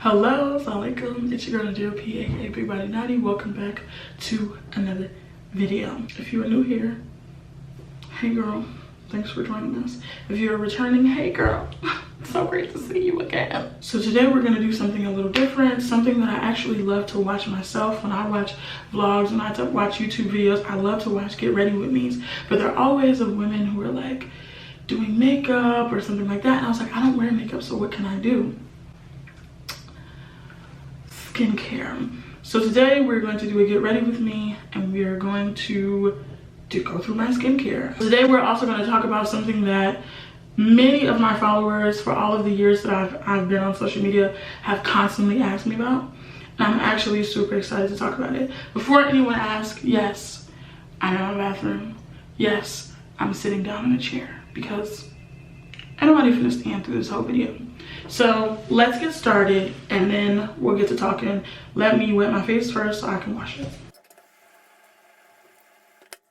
Hello, assalamualaikum. It's your girl P, aka Big Body Naughty. Welcome back to another video. If you are new here, hey girl, thanks for joining us. If you're returning, hey girl, it's so great to see you again. So today we're gonna do something a little different, something that I actually love to watch myself. When I watch vlogs, when I watch YouTube videos, I love to watch Get Ready With Me's, but there are always of women who are like doing makeup or something like that, and I was like, I don't wear makeup, so what can I do? Skincare. So today we're going to do a Get Ready With Me, and we are going to go through my skincare. Today we're also going to talk about something that many of my followers for all of the years that I've been on social media have constantly asked me about, and I'm actually super excited to talk about it. Before anyone asks, yes, I'm in my bathroom. Yes, I'm sitting down in a chair because I don't want to even stand through this whole video. So let's get started, and then we'll get to talking. Let me wet my face first so I can wash it.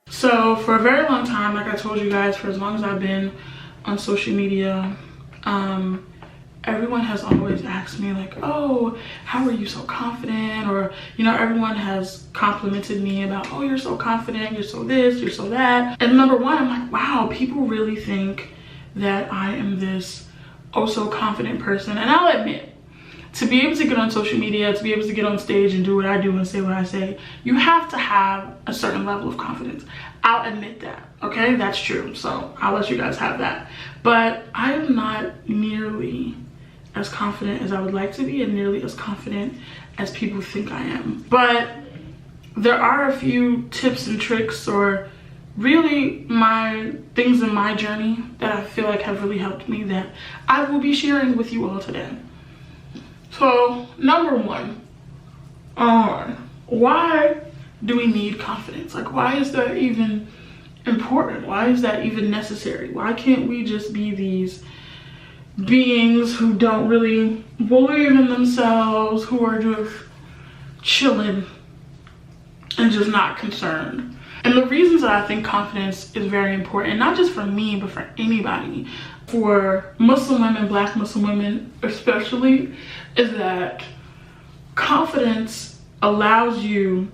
So for a very long time, like I told you guys, for as long as I've been on social media, everyone has always asked me like, oh, how are you so confident? Or, you know, everyone has complimented me about, oh, you're so confident, you're so this, you're so that. And number one, I'm like, wow, people really think that I am this oh so confident person. And I'll admit, to be able to get on social media, to be able to get on stage and do what I do and say what I say, you have to have a certain level of confidence. I'll admit that, okay? That's true. So I'll let you guys have that. But I am not nearly as confident as I would like to be, and nearly as confident as people think I am. But there are a few tips and tricks, or really my things in my journey that I feel like have really helped me, that I will be sharing with you all today. So number one, why do we need confidence? Like, why is that even important? Why is that even necessary? Why can't we just be these beings who don't really believe in themselves, who are just chilling and just not concerned? And the reasons that I think confidence is very important, not just for me, but for anybody, for Muslim women, Black Muslim women especially, is that confidence allows you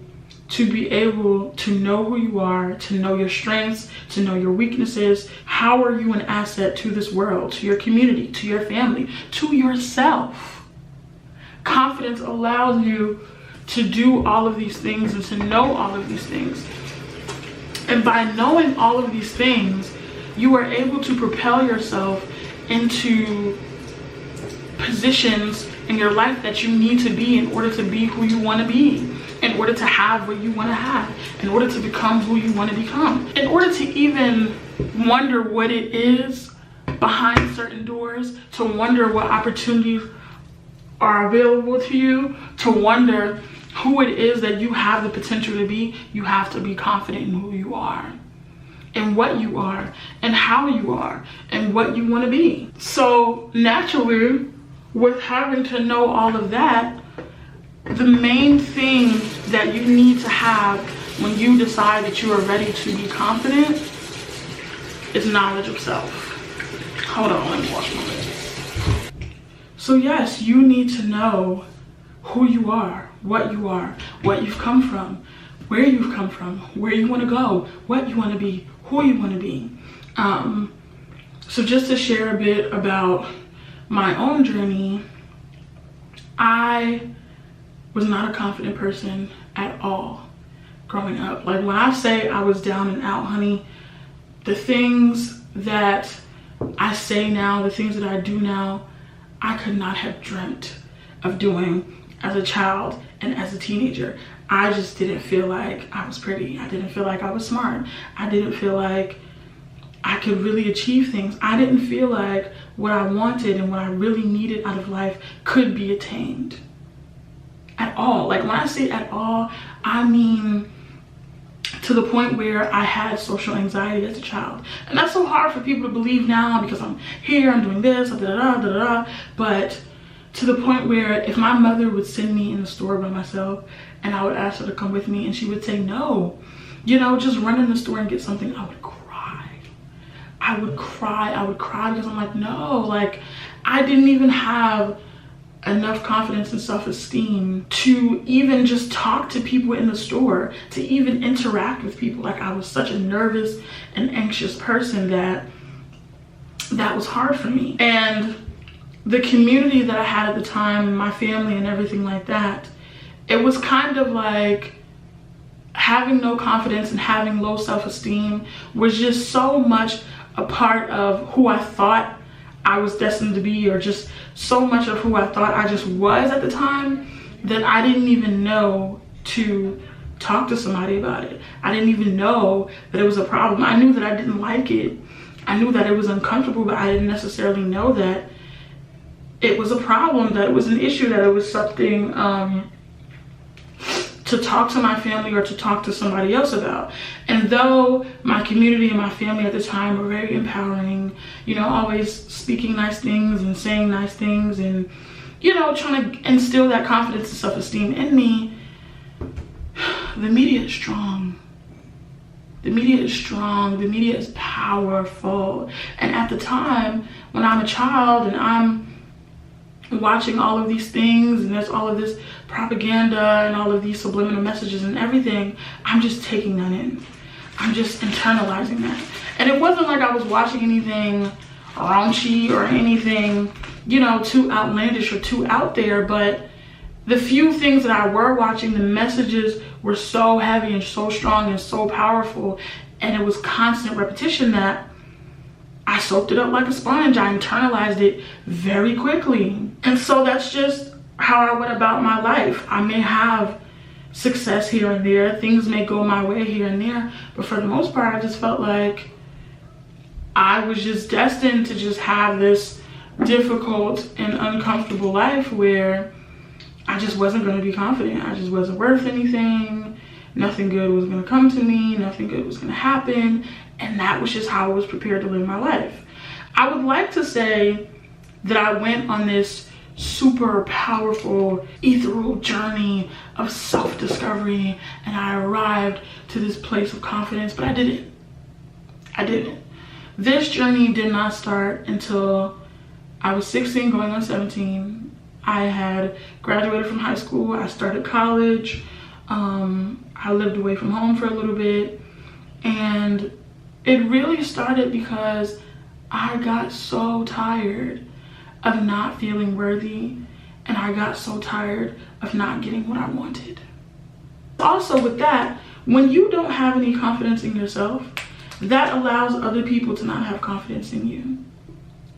to be able to know who you are, to know your strengths, to know your weaknesses. How are you an asset to this world, to your community, to your family, to yourself? Confidence allows you to do all of these things and to know all of these things. And by knowing all of these things, you are able to propel yourself into positions in your life that you need to be in order to be who you want to be, in order to have what you want to have, in order to become who you want to become, in order to even wonder what it is behind certain doors, to wonder what opportunities are available to you, to wonder who it is that you have the potential to be. You have to be confident in who you are, and what you are, and how you are, and what you want to be. So naturally, with having to know all of that, the main thing that you need to have when you decide that you are ready to be confident is knowledge of self. Hold on, let me wash my face. So yes, you need to know who you are, what you've come from, where you've come from, where you want to go, what you want to be, who you want to be. So just to share a bit about my own journey, I was not a confident person at all growing up. Like, when I say I was down and out, honey, the things that I say now, the things that I do now, I could not have dreamt of doing as a child and as a teenager. I just didn't feel like I was pretty. I didn't feel like I was smart. I didn't feel like I could really achieve things. I didn't feel like what I wanted and what I really needed out of life could be attained at all. Like, when I say at all, I mean to the point where I had social anxiety as a child. And that's so hard for people to believe now, because I'm here, I'm doing this, da da da da da. But to the point where if my mother would send me in the store by myself and I would ask her to come with me and she would say no, you know, just run in the store and get something, I would cry. I would cry because I'm like, no, like, I didn't even have enough confidence and self-esteem to even just talk to people in the store, to even interact with people. Like, I was such a nervous and anxious person that was hard for me. And the community that I had at the time, my family and everything like that, it was kind of like having no confidence and having low self-esteem was just so much a part of who I thought I was destined to be, or just so much of who I thought I just was at the time, that I didn't even know to talk to somebody about it. I didn't even know that it was a problem. I knew that I didn't like it. I knew that it was uncomfortable, but I didn't necessarily know that it was a problem, that it was an issue, that it was something to talk to my family or to talk to somebody else about. And though my community and my family at the time were very empowering, you know, always speaking nice things and saying nice things and, you know, trying to instill that confidence and self-esteem in me, the media is strong. The media is strong. The media is powerful. And at the time, when I'm a child and I'm watching all of these things and there's all of this propaganda and all of these subliminal messages and everything, I'm just taking that in. I'm just internalizing that. And it wasn't like I was watching anything raunchy or anything, you know, too outlandish or too out there, but the few things that I were watching, the messages were so heavy and so strong and so powerful, and it was constant repetition that I soaked it up like a sponge. I internalized it very quickly. And so that's just how I went about my life. I may have success here and there. Things may go my way here and there. But for the most part, I just felt like I was just destined to just have this difficult and uncomfortable life where I just wasn't going to be confident. I just wasn't worth anything. Nothing good was going to come to me. Nothing good was going to happen. And that was just how I was prepared to live my life. I would like to say that I went on this super powerful, ethereal journey of self-discovery and I arrived to this place of confidence, but I didn't. I didn't. This journey did not start until I was 16 going on 17. I had graduated from high school. I started college. I lived away from home for a little bit, and it really started because I got so tired of not feeling worthy, and I got so tired of not getting what I wanted. Also with that, when you don't have any confidence in yourself, that allows other people to not have confidence in you.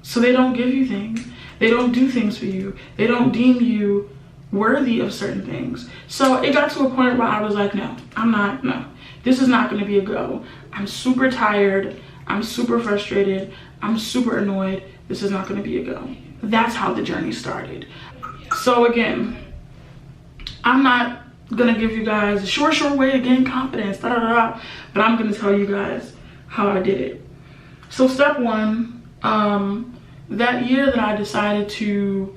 So they don't give you things. They don't do things for you. They don't deem you worthy of certain things. So it got to a point where I was like, no, this is not going to be a go. I'm super tired. I'm super frustrated. I'm super annoyed. This is not going to be a go. That's how the journey started. So again, I'm not going to give you guys a short way to gain confidence, but I'm going to tell you guys how I did it. So step one, that year that I decided to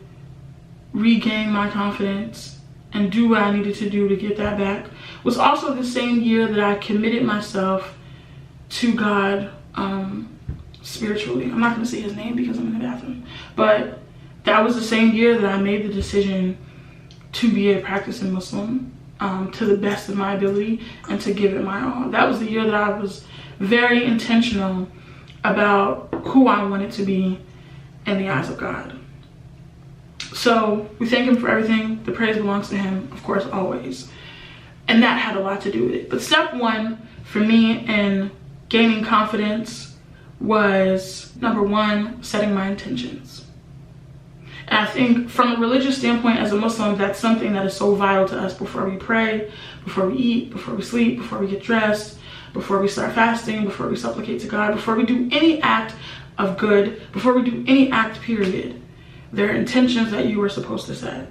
regain my confidence and do what I needed to do to get that back was also the same year that I committed myself to God spiritually. I'm not going to say his name because I'm in the bathroom, but that was the same year that I made the decision to be a practicing Muslim to the best of my ability and to give it my all. That was the year that I was very intentional about who I wanted to be in the eyes of God. So we thank him for everything. The praise belongs to him, of course, always. And that had a lot to do with it. But step one for me in gaining confidence was, number one, setting my intentions. And I think from a religious standpoint, as a Muslim, that's something that is so vital to us before we pray, before we eat, before we sleep, before we get dressed, before we start fasting, before we supplicate to God, before we do any act of good, before we do any act, period. There are intentions that you were supposed to set.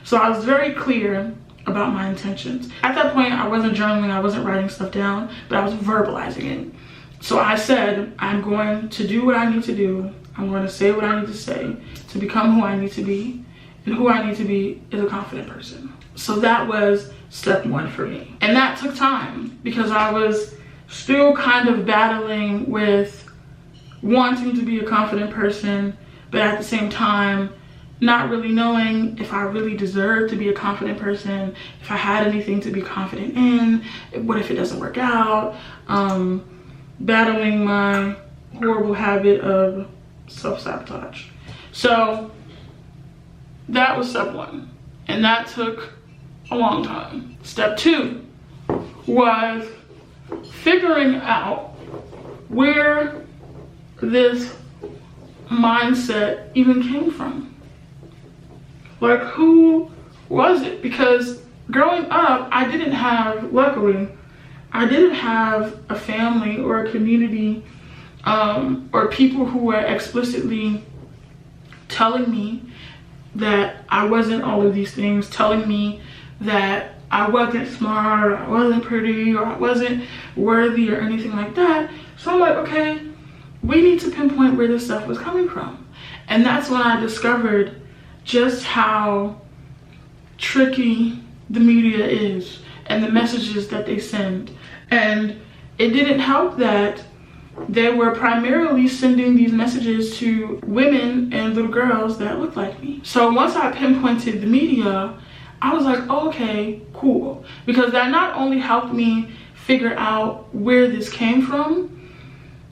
So I was very clear about my intentions. At that point, I wasn't journaling, I wasn't writing stuff down, but I was verbalizing it. So I said, I'm going to do what I need to do. I'm going to say what I need to say to become who I need to be. And who I need to be is a confident person. So that was step one for me. And that took time because I was still kind of battling with wanting to be a confident person, but at the same time, not really knowing if I really deserved to be a confident person, if I had anything to be confident in, what if it doesn't work out, battling my horrible habit of self-sabotage. So that was step 1, and that took a long time. Step 2 was figuring out where this mindset even came from. Like, who was it? Because growing up, luckily, I didn't have a family or a community or people who were explicitly telling me that I wasn't all of these things, telling me that I wasn't smart, or I wasn't pretty, or I wasn't worthy, or anything like that. So I'm like, okay, we need to pinpoint where this stuff was coming from. And that's when I discovered just how tricky the media is and the messages that they send. And it didn't help that they were primarily sending these messages to women and little girls that looked like me. So once I pinpointed the media, I was like, oh, okay, cool. Because that not only helped me figure out where this came from,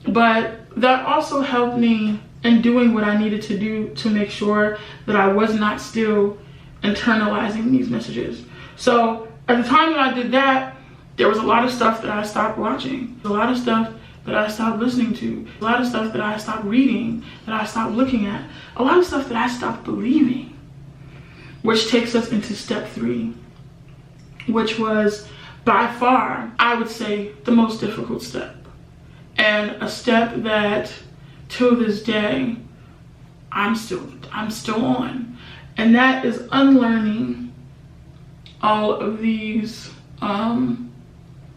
but that also helped me in doing what I needed to do to make sure that I was not still internalizing these messages. So at the time that I did that, there was a lot of stuff that I stopped watching, a lot of stuff that I stopped listening to, a lot of stuff that I stopped reading, that I stopped looking at, a lot of stuff that I stopped believing, which takes us into step 3, which was by far, I would say, the most difficult step, and a step that till this day I'm still on, and that is unlearning all of these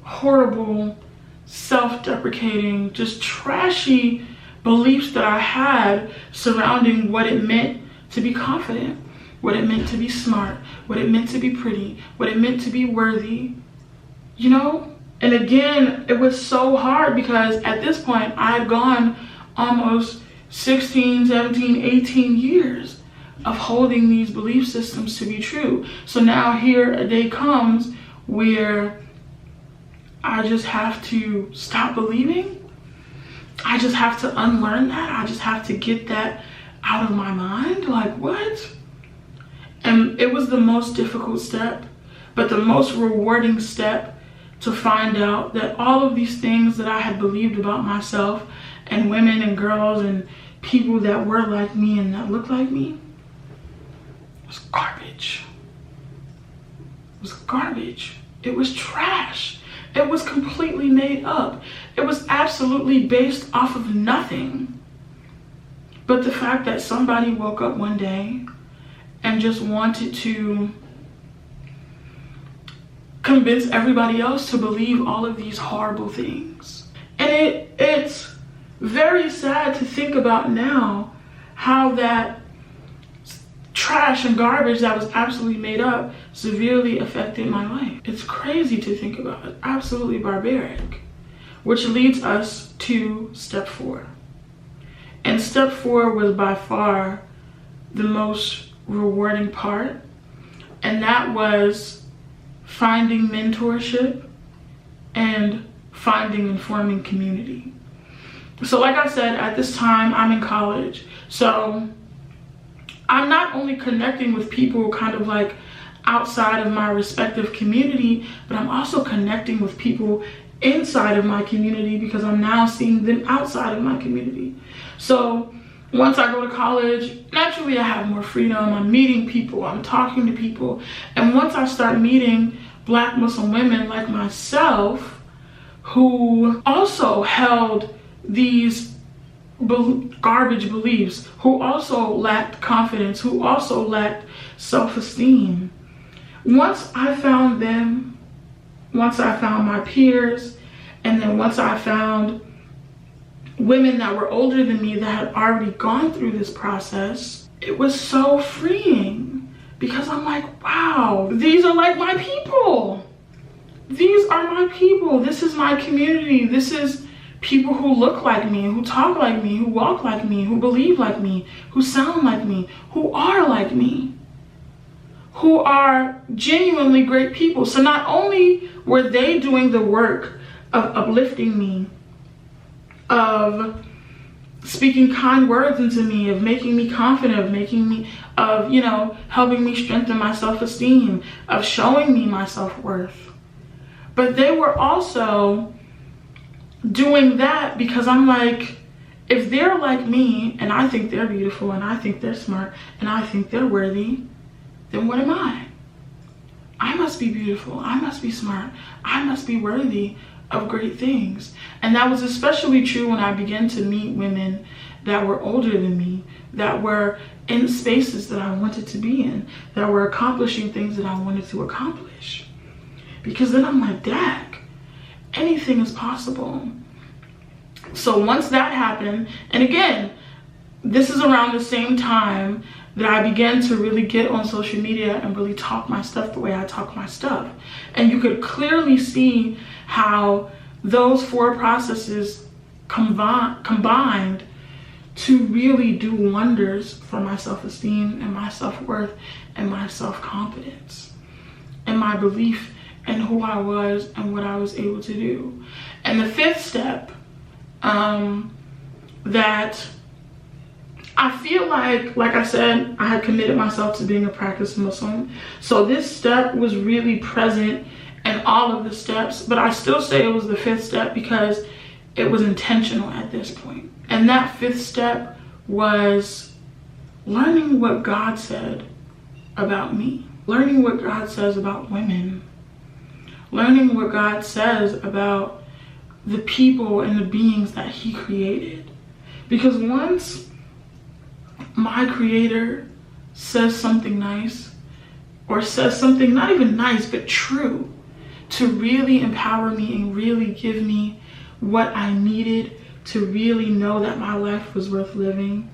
horrible, self-deprecating, just trashy beliefs that I had surrounding what it meant to be confident, what it meant to be smart, what it meant to be pretty, what it meant to be worthy, you know? And again, it was so hard because at this point I had gone almost 16, 17, 18 years of holding these belief systems to be true. So now here a day comes where I just have to stop believing. I just have to unlearn that. I just have to get that out of my mind. Like, what? And it was the most difficult step, but the most rewarding step, to find out that all of these things that I had believed about myself and women and girls and people that were like me and that looked like me was garbage. It was garbage. It was trash. It was completely made up. It was absolutely based off of nothing. But the fact that somebody woke up one day and just wanted to convince everybody else to believe all of these horrible things. And it's very sad to think about now how that trash and garbage that was absolutely made up severely affected my life. It's crazy to think about. It's absolutely barbaric. Which leads us to step 4. And step 4 was by far the most rewarding part. And that was finding mentorship and finding and forming community. So like I said, at this time I'm in college. So I'm not only connecting with people kind of like outside of my respective community, but I'm also connecting with people inside of my community because I'm now seeing them outside of my community. So once I go to college, naturally I have more freedom. I'm meeting people, I'm talking to people. And once I start meeting Black Muslim women like myself who also held these garbage beliefs, who also lacked confidence, who also lacked self-esteem. Once I found them, once I found my peers, and then once I found women that were older than me that had already gone through this process, it was so freeing because I'm like, wow, these are like my people. These are my people. This is my community. This is people who look like me, who talk like me, who walk like me, who believe like me, who sound like me, who are like me, who are genuinely great people. So not only were they doing the work of uplifting me, of speaking kind words into me, of making me confident, of you know, helping me strengthen my self-esteem, of showing me my self-worth. But they were also doing that because I'm like, if they're like me and I think they're beautiful and I think they're smart and I think they're worthy, then what am I? I must be beautiful. I must be smart. I must be worthy of great things. And that was especially true when I began to meet women that were older than me, that were in spaces that I wanted to be in, that were accomplishing things that I wanted to accomplish. Because then I'm like, dag, anything is possible. So once that happened, and again, this is around the same time that I began to really get on social media and really talk my stuff the way I talk my stuff. And you could clearly see how those 4 processes combined to really do wonders for my self-esteem and my self-worth and my self-confidence and my belief in who I was and what I was able to do. And the 5th step that I feel like I said, I had committed myself to being a practiced Muslim. So this step was really present in all of the steps, but I still say it was the 5th step because it was intentional at this point. And that 5th step was learning what God said about me, learning what God says about women, learning what God says about the people and the beings that he created. Because once my creator says something nice, or says something not even nice but true, to really empower me and really give me what I needed to really know that my life was worth living,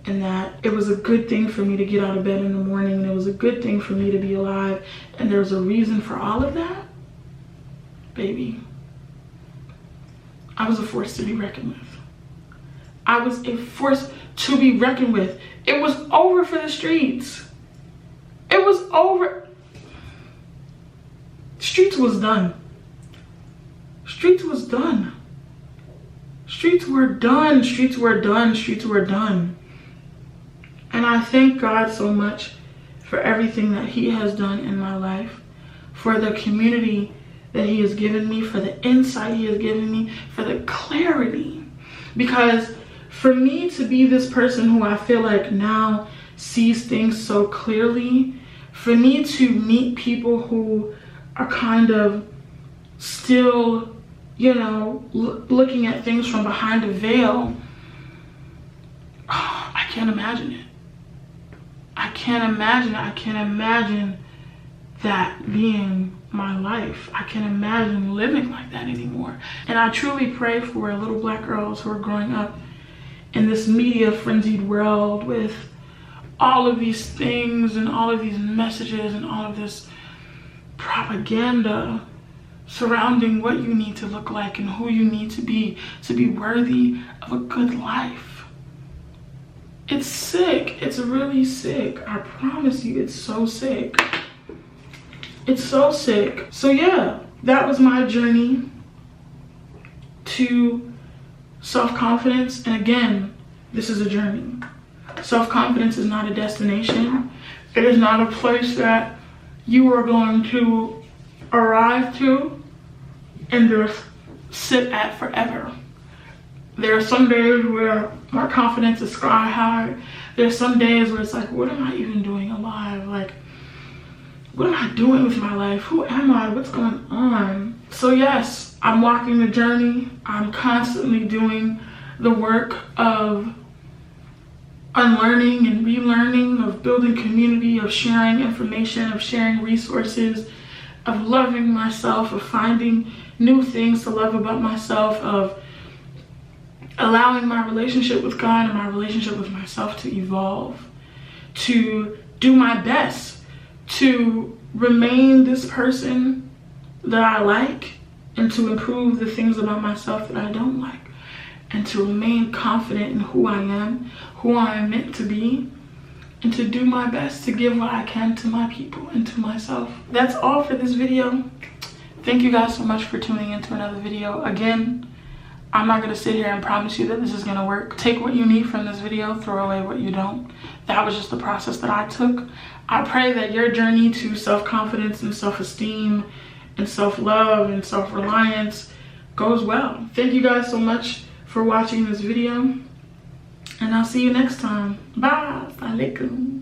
and that it was a good thing for me to get out of bed in the morning, and it was a good thing for me to be alive, and there's a reason for all of that, baby, I was a force to be reckoned with. I was a force to be reckoned with. It was over for the streets. It was over. Streets was done. Streets was done. Streets were done. Streets were done. Streets were done. And I thank God so much for everything that he has done in my life, for the community that he has given me, for the insight he has given me, for the clarity. Because for me to be this person who I feel like now sees things so clearly, for me to meet people who are kind of still, you know, looking at things from behind a veil, oh, I can't imagine it. I can't imagine it. I can't imagine that being my life. I can't imagine living like that anymore. And I truly pray for little black girls who are growing up in this media frenzied world with all of these things and all of these messages and all of this propaganda surrounding what you need to look like and who you need to be worthy of a good life. It's sick. It's really sick. I promise you, it's so sick. It's so sick. So yeah, that was my journey to self-confidence. And again, this is a journey. Self-confidence is not a destination. It is not a place that you are going to arrive to and just sit at forever. There are some days where my confidence is sky high. There's some days where it's like, what am I even doing alive? Like, what am I doing with my life? Who am I? What's going on? So yes, I'm walking the journey. I'm constantly doing the work of unlearning and relearning, of building community, of sharing information, of sharing resources, of loving myself, of finding new things to love about myself, of allowing my relationship with God and my relationship with myself to evolve, to do my best to remain this person that I like and to improve the things about myself that I don't like. and to remain confident in who I am meant to be, and to do my best to give what I can to my people and to myself. That's all for this video. Thank you guys so much for tuning into another video. Again, I'm not gonna sit here and promise you that this is gonna work. Take what you need from this video, throw away what you don't. That was just the process that I took. I pray that your journey to self-confidence and self-esteem and self-love and self-reliance goes well. Thank you guys so much for watching this video, and I'll see you next time. Bye. Alaikum.